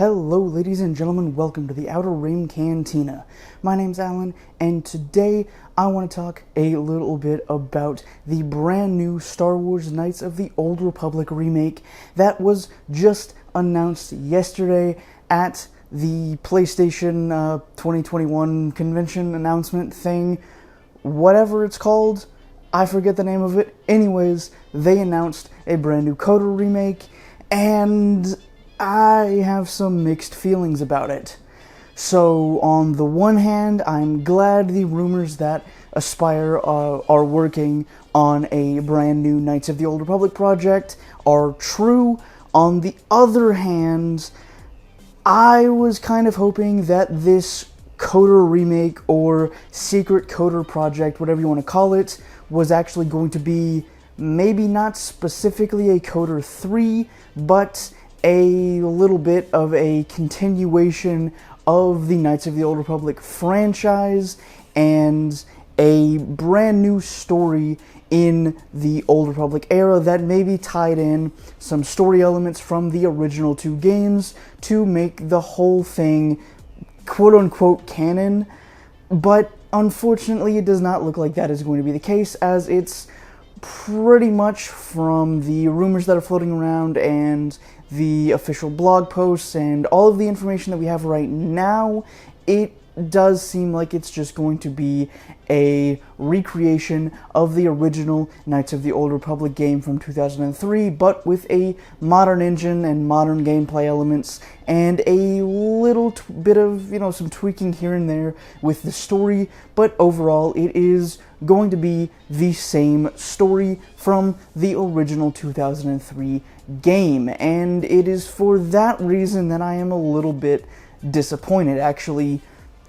Hello ladies and gentlemen, welcome to the Outer Rim Cantina. My name's Alan, and today I want to talk a little bit about the brand new Star Wars Knights of the Old Republic Remake that was just announced yesterday at the PlayStation 2021 convention announcement thing, whatever it's called. I forget the name of it. Anyways, they announced a brand new KOTOR remake, and I have some mixed feelings about it. So, on the one hand, I'm glad the rumors that Aspyr are working on a brand new Knights of the Old Republic project are true. On the other hand, I was kind of hoping that this KOTOR remake or secret KOTOR project, whatever you want to call it, was actually going to be maybe not specifically a KOTOR 3, but a little bit of a continuation of the Knights of the Old Republic franchise and a brand new story in the Old Republic era that maybe tied in some story elements from the original two games to make the whole thing quote-unquote canon. But unfortunately, it does not look like that is going to be the case, as it's pretty much, from the rumors that are floating around and the official blog posts and all of the information that we have right now, it does seem like it's just going to be a recreation of the original Knights of the Old Republic game from 2003, but with a modern engine and modern gameplay elements and a little bit of, some tweaking here and there with the story, but overall it is going to be the same story from the original 2003 game, and it is for that reason that I am a little bit disappointed, actually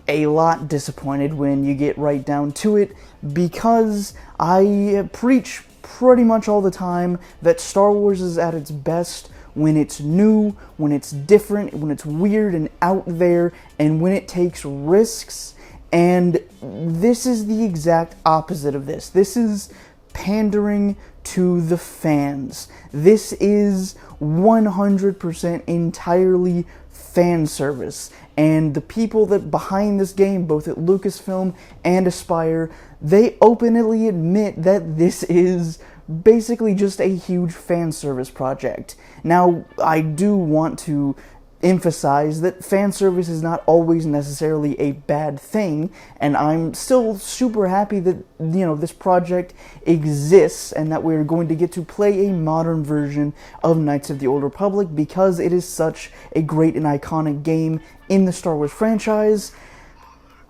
a lot disappointed when you get right down to it, because I preach pretty much all the time that Star Wars is at its best when it's new, when it's different, when it's weird and out there, and when it takes risks. And this is the exact opposite of this. This is pandering to the fans. This is 100% entirely fan service. And the people that behind this game, both at Lucasfilm and Aspyr, they openly admit that this is basically just a huge fan service project. Now, I do want to emphasize that fan service is not always necessarily a bad thing, and I'm still super happy that, this project exists and that we're going to get to play a modern version of Knights of the Old Republic, because it is such a great and iconic game in the Star Wars franchise.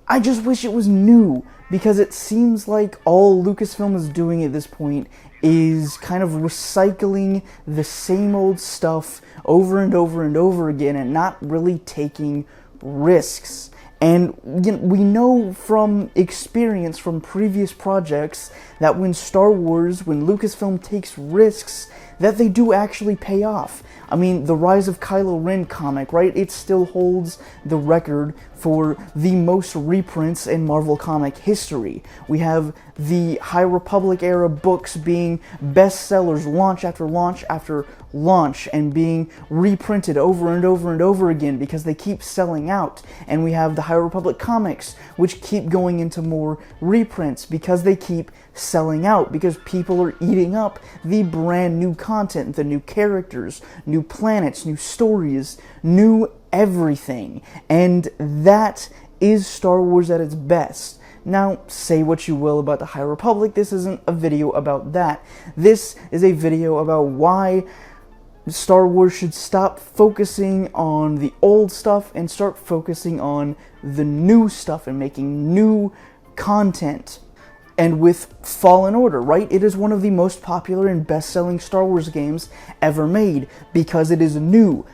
I just wish it was new, because it seems like all Lucasfilm is doing at this point is kind of recycling the same old stuff over and over and over again and not really taking risks. And we know from experience from previous projects that when Lucasfilm takes risks, that they do actually pay off. I mean, the Rise of Kylo Ren comic, right? It still holds the record for the most reprints in Marvel comic history. We have the High Republic era books being bestsellers launch after launch after launch and being reprinted over and over and over again because they keep selling out. And we have the High Republic comics, which keep going into more reprints because they keep selling out, because people are eating up the brand new content, the new characters, new planets, new stories, new everything. And that is Star Wars at its best. Now, say what you will about the High Republic, this isn't a video about that. This is a video about why Star Wars should stop focusing on the old stuff and start focusing on the new stuff and making new content. And with Fallen Order, right? It is one of the most popular and best-selling Star Wars games ever made because it is new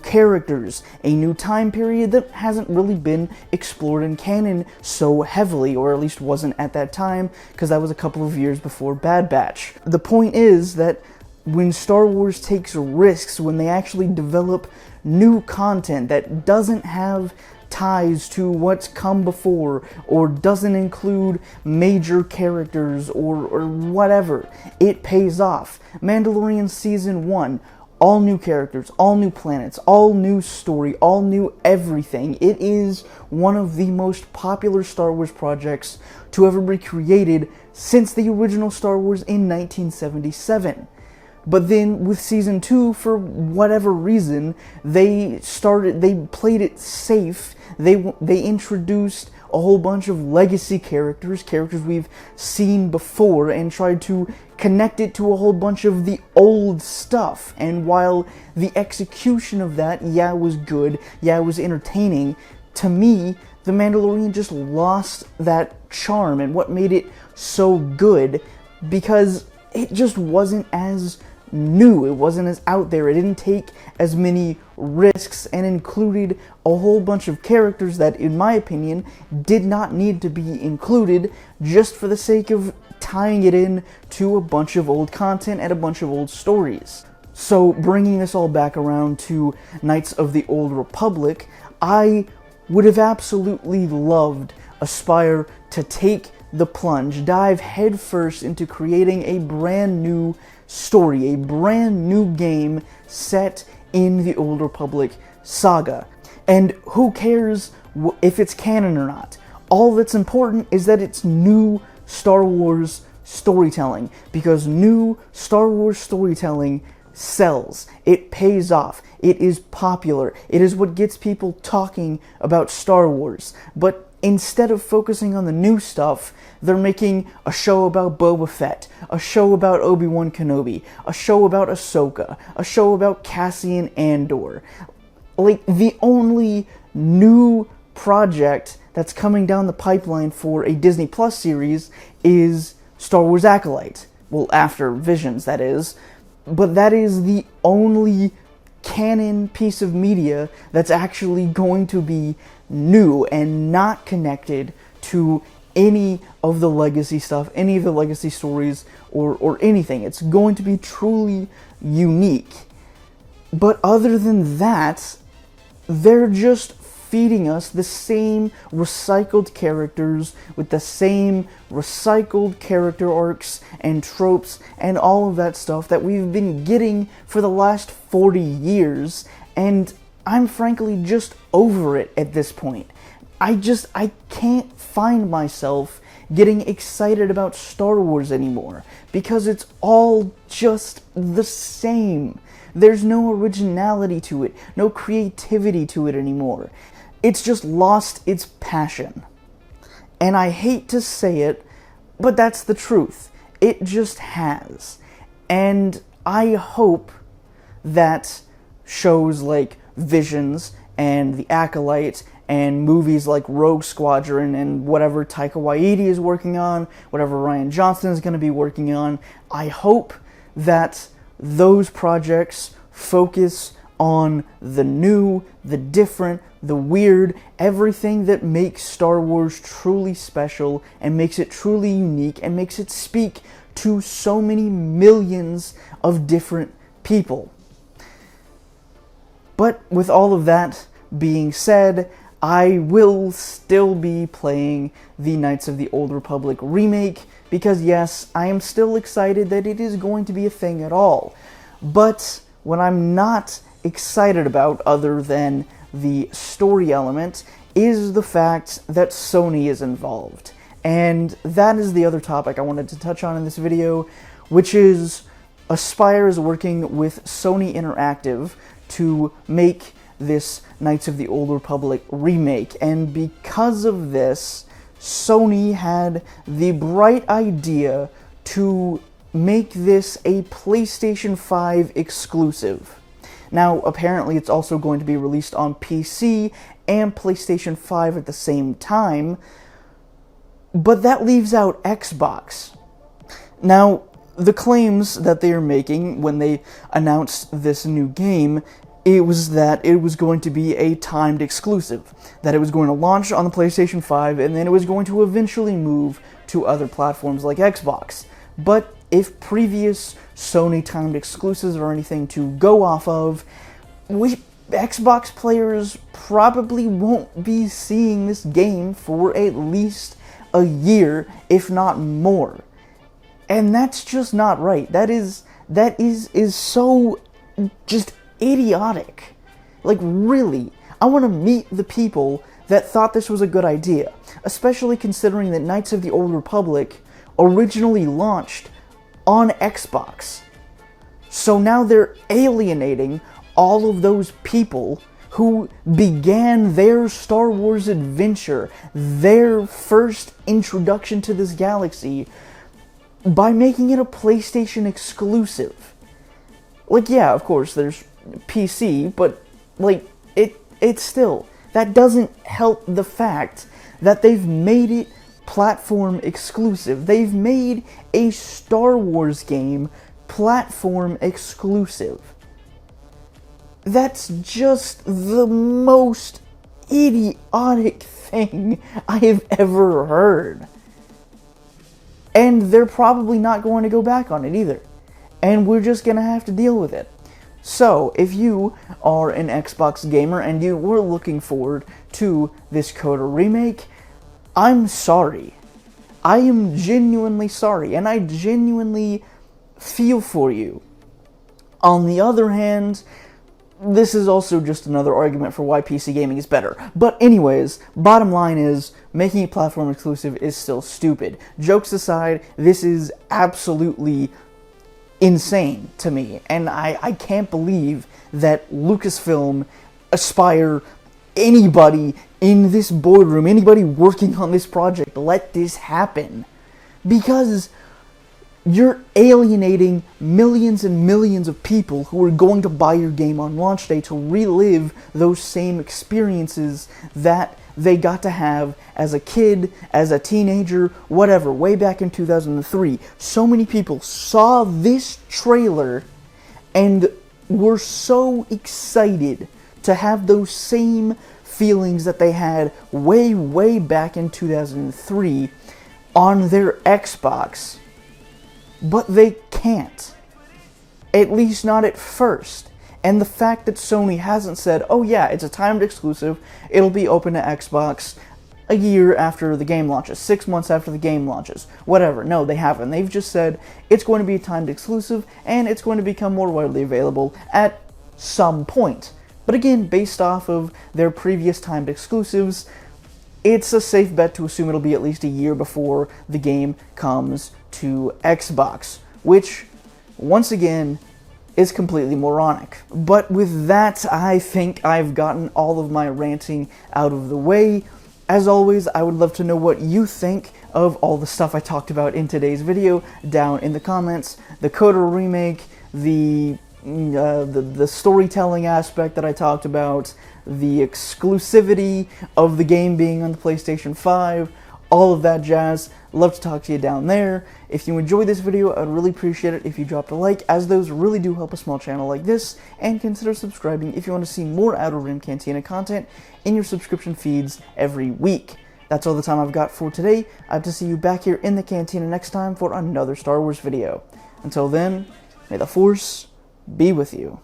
characters, a new time period that hasn't really been explored in canon so heavily, or at least wasn't at that time, because that was a couple of years before Bad Batch. The point is that when Star Wars takes risks, when they actually develop new content that doesn't have ties to what's come before, or doesn't include major characters, or whatever, it pays off. Mandalorian Season 1, all new characters, all new planets, all new story, all new everything. It is one of the most popular Star Wars projects to ever be created since the original Star Wars in 1977. But then with Season 2, for whatever reason, they played it safe. They introduced a whole bunch of legacy characters we've seen before, and tried to connect it to a whole bunch of the old stuff. And while the execution of that, yeah, was good, yeah, it was entertaining, to me, The Mandalorian just lost that charm and what made it so good, because it just wasn't as new, it wasn't as out there, it didn't take as many risks, and included a whole bunch of characters that, in my opinion, did not need to be included, just for the sake of tying it in to a bunch of old content and a bunch of old stories. So, bringing this all back around to Knights of the Old Republic, I would have absolutely loved Aspyr to take the plunge, dive headfirst into creating a brand new story, a brand new game set in the Old Republic saga. And who cares if it's canon or not? All that's important is that it's new Star Wars storytelling, because new Star Wars storytelling sells. It pays off. It is popular. It is what gets people talking about Star Wars. But instead of focusing on the new stuff, they're making a show about Boba Fett, a show about Obi-Wan Kenobi, a show about Ahsoka, a show about Cassian Andor. Like, the only new project that's coming down the pipeline for a Disney Plus series is Star Wars Acolyte. Well, after Visions, that is. But that is the only canon piece of media that's actually going to be new and not connected to any of the legacy stuff, any of the legacy stories, or anything. It's going to be truly unique. But other than that, they're just feeding us the same recycled characters with the same recycled character arcs and tropes and all of that stuff that we've been getting for the last 40 years, and I'm frankly just over it at this point. I can't find myself getting excited about Star Wars anymore, because it's all just the same. There's no originality to it, no creativity to it anymore. It's just lost its passion. And I hate to say it, but that's the truth. It just has. And I hope that shows like Visions and The Acolyte and movies like Rogue Squadron and whatever Taika Waititi is working on, whatever Rian Johnson is going to be working on, I hope that those projects focus on the new, the different, the weird, everything that makes Star Wars truly special and makes it truly unique and makes it speak to so many millions of different people. But with all of that being said, I will still be playing the Knights of the Old Republic Remake, because yes, I am still excited that it is going to be a thing at all. But what I'm not excited about, other than the story element, is the fact that Sony is involved. And that is the other topic I wanted to touch on in this video, which is Aspyr is working with Sony Interactive to make this Knights of the Old Republic remake, and because of this, Sony had the bright idea to make this a PlayStation 5 exclusive. Now, apparently it's also going to be released on PC and PlayStation 5 at the same time, but that leaves out Xbox. Now, the claims that they are making when they announced this new game, it was that it was going to be a timed exclusive, that it was going to launch on the PlayStation 5 and then it was going to eventually move to other platforms like Xbox. But if previous Sony timed exclusives are anything to go off of, Xbox players probably won't be seeing this game for at least a year, if not more. And that's just not right. That is so just idiotic. Like, really, I want to meet the people that thought this was a good idea, especially considering that Knights of the Old Republic originally launched on Xbox. So now they're alienating all of those people who began their Star Wars adventure, their first introduction to this galaxy, by making it a PlayStation exclusive. Like, yeah, of course, there's PC, but, like, it's still, that doesn't help the fact that they've made it platform exclusive. They've made a Star Wars game platform exclusive. That's just the most idiotic thing I have ever heard. And they're probably not going to go back on it either. And we're just going to have to deal with it. So, if you are an Xbox gamer and you were looking forward to this KOTOR remake, I'm sorry. I am genuinely sorry, and I genuinely feel for you. On the other hand, this is also just another argument for why PC gaming is better. But anyways, bottom line is, making it platform exclusive is still stupid. Jokes aside, this is absolutely insane to me, and I can't believe that Lucasfilm, Aspire, anybody in this boardroom, anybody working on this project, let this happen. Because you're alienating millions and millions of people who are going to buy your game on launch day to relive those same experiences that they got to have as a kid, as a teenager, whatever, way back in 2003. So many people saw this trailer and were so excited to have those same feelings that they had way back in 2003 on their Xbox. But they can't. At least not at first. And the fact that Sony hasn't said, oh yeah, it's a timed exclusive, it'll be open to Xbox a year after the game launches, 6 months after the game launches, whatever. No, they haven't. They've just said it's going to be a timed exclusive, and it's going to become more widely available at some point. But again, based off of their previous timed exclusives, it's a safe bet to assume it'll be at least a year before the game comes to Xbox, which, once again, is completely moronic. But with that, I think I've gotten all of my ranting out of the way. As always, I would love to know what you think of all the stuff I talked about in today's video down in the comments. The KOTOR remake, the storytelling aspect that I talked about, the exclusivity of the game being on the PlayStation 5, all of that jazz. Love to talk to you down there. If you enjoyed this video, I'd really appreciate it if you dropped a like, as those really do help a small channel like this, and consider subscribing if you want to see more Outer Rim Cantina content in your subscription feeds every week. That's all the time I've got for today. I hope to see you back here in the Cantina next time for another Star Wars video. Until then, may the Force be with you.